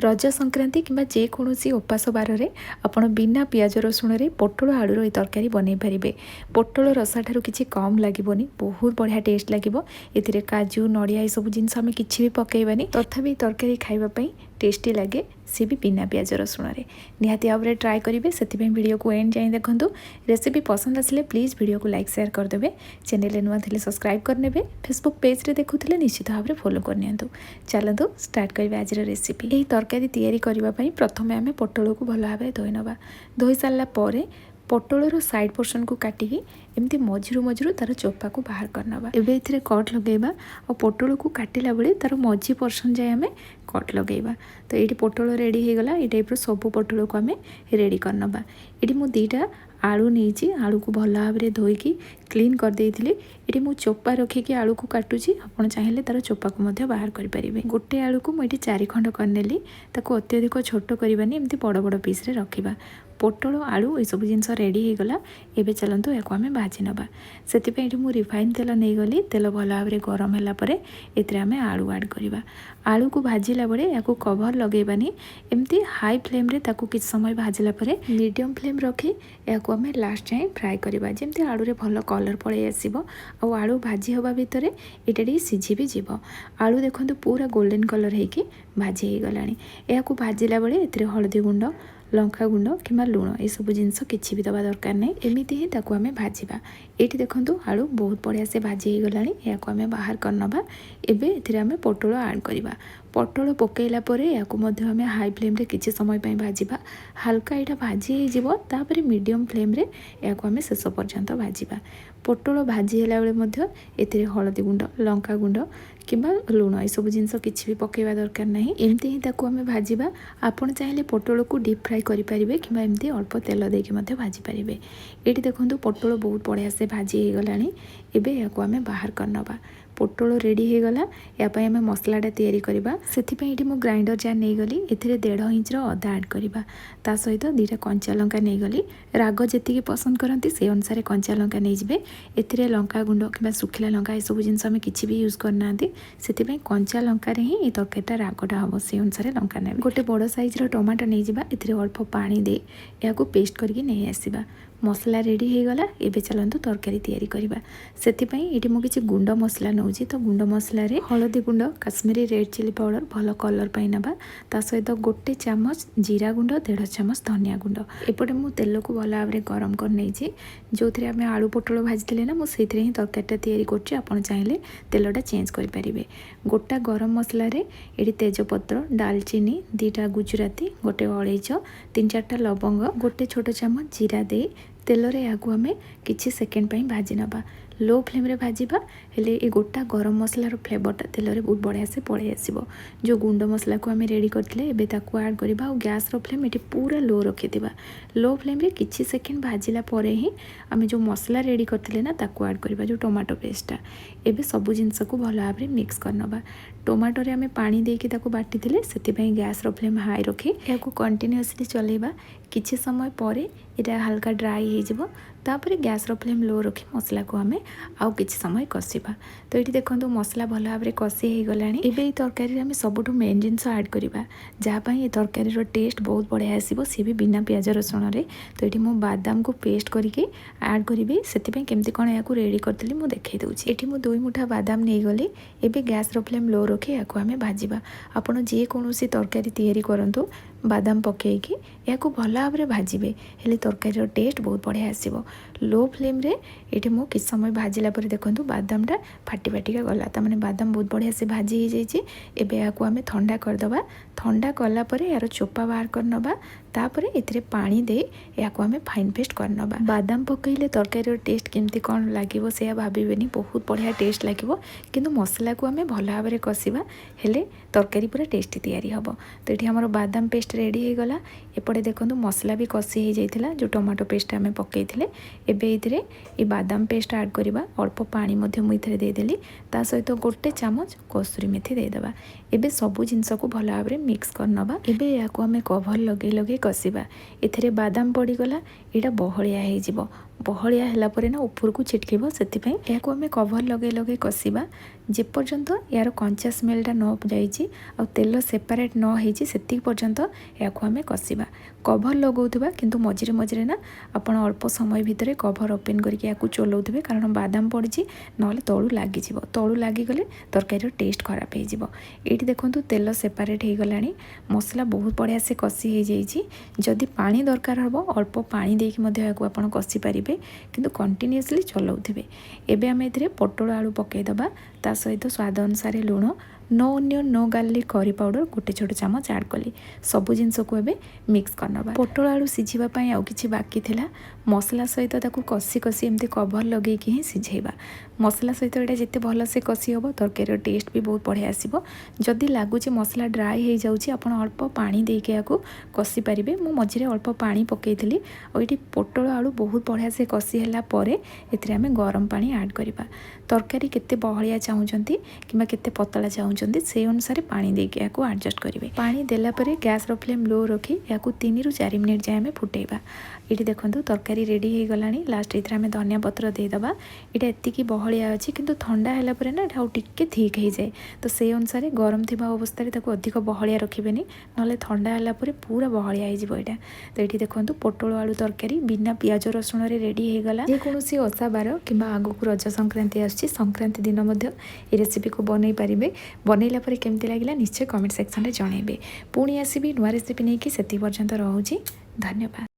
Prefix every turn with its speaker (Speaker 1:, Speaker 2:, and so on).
Speaker 1: रज संक्रांति किंबा जेकोसी उपास बार में आपण बिना पियाज रसुण पोटल आलूर ये तरकारी बनई पारे। पोटल रसा ठारू किसी कम लगभग बहुत बढ़िया टेस्ट लगे। ए काजू नड़िया ये सब जिन आम कि भी पकईबानी तथापि तरकारी खावाई टेस्टी लगे सी भी बिना पियाज रसुण निहाती भाव में ट्राए करेंगे। से वीडियो को एंड जाए देखूँ। रेसिपी पसंद आसिले प्लीज़ वीडियो को लाइक शेयर करदे। चैनल नुआ थे सब्सक्राइब करने फेसबुक पेज रे देखुले निश्चित भाव में फॉलो करनी। चलतु स्टार्ट करेंगे आज रेसिपी। यही तरकारी तैयारी करने प्रथम आम पोटल को भल भाव धोई नवा। धोई सारापर पोटलर साइड पोर्शन को काटिकी एमती मझिरू मझिरू तार चोपा को बाहर करना। एबे इथिरे कट लगेबा और पोटल को काटिला बेले तार मझी पोर्शन जाए आम कट लगेबा। तो ये पोटल रेडी हो गला। ये टाइप सब पोटल को आम रेडी करनबा। ये मु दीटा आलू नहीं आलू को भल भाव में धोईकी क्लीन करदे। ये मु चोपा रखिकी आलू को काटुची। आपड़ चाहिए तार चोपा को बाहर करें। गोटे आलू को मुझे 4 खंड करनेली। ताको अत्यधिक छोट करवानी एमती बड़ बड़ पीस रे रखिबा। पोटल आलू ये सब जिनस रेडी हो गला। एबे चलतु या आम भाजी नवा। से रिफाइन तेल नहीं गली। तेल भल भाव में गरम है आम आलू आड करवा। आलू को भाजिला बेले या कभर लगेबानी एमती हाई फ्लेम रे ताकू किछ समय भाजिला परे मीडियम फ्लेम रखी या आम लास्ट जाए फ्राए करवा। जमती आलू रे भल कलर पड़े आसो आ आलू भाजी हवा भितर ये सीझी भी जीव। आलू देखो पूरा गोल्डन कलर होगी भाजी हो गला। या भाजिला बेले ए हलदी गुंड लंका गुंड कि लुण ये सब जिनस किसी भी दबा दरकार नहीं। एमती ही ताकू आम भाजवा। ये देखो आलू बहुत बढ़िया से भाजी हो गला। या आम बाहर करनबा। एबे एथिरे आम पोटल आड करवा। पोटल पकईला या आम हाई फ्लेम रे किसी समय भाजवा। हल्का यहाँ भाजी होपर मीडियम फ्लेम रे या आम शेष पर्यंत भाजवा। पोटल भाजी है बेले एथिरे हलदी गुंड लंका गुंड कि लुण ये सब जिनस किसी भी पकईवा दरकार नहीं। एमती ही ताकू आम भाजवा। आपड़ चाहिए पोटल को डीप फ्राए करेंगे कि एमती अल्प तेल देके भाजी पारे। ये देखो पोटल बहुत बढ़िया से भाजी हो गला। एबे या आम बाहर करनबा। पोटल रेडी हो गला। या आम मसलाटा तैयारी करवा। से मु ग्राइंडर जार नहीं गली। एथिरे 1.5 इंच अदा ऐड करवा। ता सहित 2टा कंचा लंका नहीं गली। राग जी पसंद करती से अनुसार कंचा लंका नहीं जाए। एथिरे लंका गुंड कि सुखिला लंका ये सब जिनस आम किसी भी यूज करना। से कंचा लंकार ही ये तरकारीटा रागटा हम से अनुसार लंका ने गोटे बड़ साइज्र टमाटो नहीं जावा। एथिरे अल्प पानी दे या पेस्ट करके नहीं आसवा। मसला रेडी हो गला। एबे चलतु तरकारी तैयारी करवा। से ये मुझे गुंड मसला नौजी। तो गुंड मसला रे हलदी गुंड काश्मीरी रेड चिली पाउडर भल कलर पाई नबा। ता सहित गोटे चामच जीरा गुंड 1.5 चामच धनिया गुंड। एपटे मु तेल को भल भाव में गरम कर नहीं जो थे आम आलू पोटल भाजी ना मुझे ही तरकारीटा तैयारी करछि। आपन चाहिए तेलटा चेंज करें। गोटा गरम मसला रे ये तेजपत्र दालचीनी 2टा गुजराती गोटे अलैच 3-4टा लवंग गोटे छोट चामच जीरा दे तेल रे आगु आम किछि सेकेंड पाई भाजी नबा। लो फ्लेम रे भाजीबा। हेले ये गोटा गरम मसलार फ्लेवरटा तेल रे बहुत बढ़िया से पड़े आसो। जो गुंड मसला को आम रेडी करते एबे ताकू ऐड करबा। और गैस रो फ्लेम ये पूरा लो रखिथिबा। लो फ्लेम रे किछि सेकेंड भाजिला परे ही आम जो मसला रेडी करते ना ताकू ऐड करबा। जो टमाटो पेस्टटा एबे सब जिनस को भल भाव में मिक्स करनबा। टमाटो रे आम पानी देके ताकू बाटी थिले सेति गैस रो फ्लेम हाई रखी या कंटिन्यूअसली चलेबा। किछि समय परे इटा हल्का ड्राई हो तापर गैस रो फ्लेम लो रखी मसला को आम आउ किछि समय कषिबा। तो ये देखो मसला भल भाव में कषि हो गला। एबे तरकारी आम सबुठ मेन जिनस ऐड करवा जहाँपाई ये तरकारी टेस्ट बहुत बढ़िया आसो सी भी बिना पियाज रसुण। तो ये मु बादाम को पेस्ट करके ऐड करी। से केमती कौन या रेडी करी मुझे देखई दूसरी। ये मुझे 2 मुठा बादाम नहीं गली। एबे गैस रो फ्लेम लो रखी या आम भाजवा। आपड़ जेकोसी तरकारी तैयारी करंतु बादाम पकईकी या भल भाव में भाजबे। हेले तरकारी टेस्ट बहुत बढ़िया आसो। लो फ्लेम रे ये मु किस समय भाजिला पर देखो बादामटा फाटी फाटिका गला। तमाने बादाम बहुत बढ़िया से भाजी हो जाइए। एबे या आम ठंडा करदबा। ठंडा कलापर यार चोपा बाहर करनबा। तापर एथिरे पानी दे या आम फाइन पेस्ट करनबा। बादाम पकईले तरकारी टेस्ट केमती कौन लगे से भावेनि बहुत बढ़िया टेस्ट लगे। किंतु मसला को आम भल भाव में कषिबा हेले तरकारी पूरा टेस्टी तैयारी हम। तो ये आम बादाम पेस्ट रेडी हो गला। एपटे देखो मसला भी कषि हो जाता जो टमाटो पेस्ट आम पकई थे। एबे इथिरे ये बादाम पेस्ट ऐड करवा। अल्प पानी मुझे देदेली। ता सहित गोटे चामच कसूरी मेथी देदेबा। एबे सबू जिनस को भल भाव में मिक्स करनबा। एबे या आम कभर लगे लगे कषिबा। एथिरे बादाम पड़गला। यहाँ बहलिया हो बहलिया होला परे ना उपरको छिटकिबो सेतिपई याको आमे कवर लगे लगे कसिबा जेपर्यंत यार कंचा स्मेलटा न जाइछि आ तेल सेपरेट न होइछि सेति पर्यंत याको आमे कसिबा कवर लगौथिबा किंतु मझिरे मझिरे ना आपण अल्प समय भितर कवर ओपन करके याको चलौथिबे कारण बादाम पड़िछि नले तळु लागि जिवो तळु लागि गले तरकारी टेस्ट खराब हे जिवो। एठी देखंतु तेल सेपरेट हे गलानी मसला बहुत बढ़िया से कसी हे जाइछि जदि पानी दरकार हबो अल्प पानी देकी मध्ये याको आपण कसी परिबे किंतु कंटिन्यूअसली चलाउथिबे। एबे आमे एथिरे पोटल आलू पकाई दबा ता सहित स्वाद अनुसार लुण no onion no garlic curry powder गोटे छोट चामच ऐड कली सबु जिनस को एबे मिक्स करनबा। पोटल आलू सिझिबा पई आउ किछि बाकी थिला मसला सहित ताकू कसी कसी एमती कवर लगे कि ही सिझेबा मसला सहित एटा जते भल से कसी हबो तरकारी टेस्ट भी बहुत बढ़िया आसीबो। जदि लागुची मसला ड्राई हे जाउची आपण अल्प पानी देके याकू कसी परिबे मु मझिरे अल्प पानी पकेइथिली और एठी पोटल आलू बहुत बढ़िया से कसी ହେଲା ପରେ एथिरे आमे गरम पानी ऐड करिबा। तरकारी केते बहलिया चाहुचंती किबा केते पतला चाहुचंती से अनुसार पानी देके याकू एडजस्ट करिवे। पानी देला परे गैस रो फ्लेम लो रखी याकू 3 रु 4 मिनिट जाय आमे फुटेबा। एठी देखंतु तरकारी रेडी हे गलानी लास्ट एथिरे आमे धनिया पत्र दे दबा। एटा एतिकी बहलिया अछि किंतु ठंडा हैला परे ना एटा टिके ठीक हे जाय तो से अनुसार गरम थिबा अवस्था रे ताकू अधिक बहलिया रखिबेनी नले ठंडा हैला परे पूरा बहलिया हे जिवो एटा। तो एठी देखंतु पोटल आलू तरकारी बिना पियाज रसुन रे रेडी हे गला। जे कोनोसी ओसा बार किबा आगु को रज संक्रांति आछि संक्रांति दिन मध्ये ए रेसिपी को बनै परिबे। बनैला परे केमति लागिला निश्चय कमेंट सेक्शन रे जणाइबे। पुणी आसीबी नुवा रेसिपी नै कि सेति पर्यंत रहउची। धन्यवाद।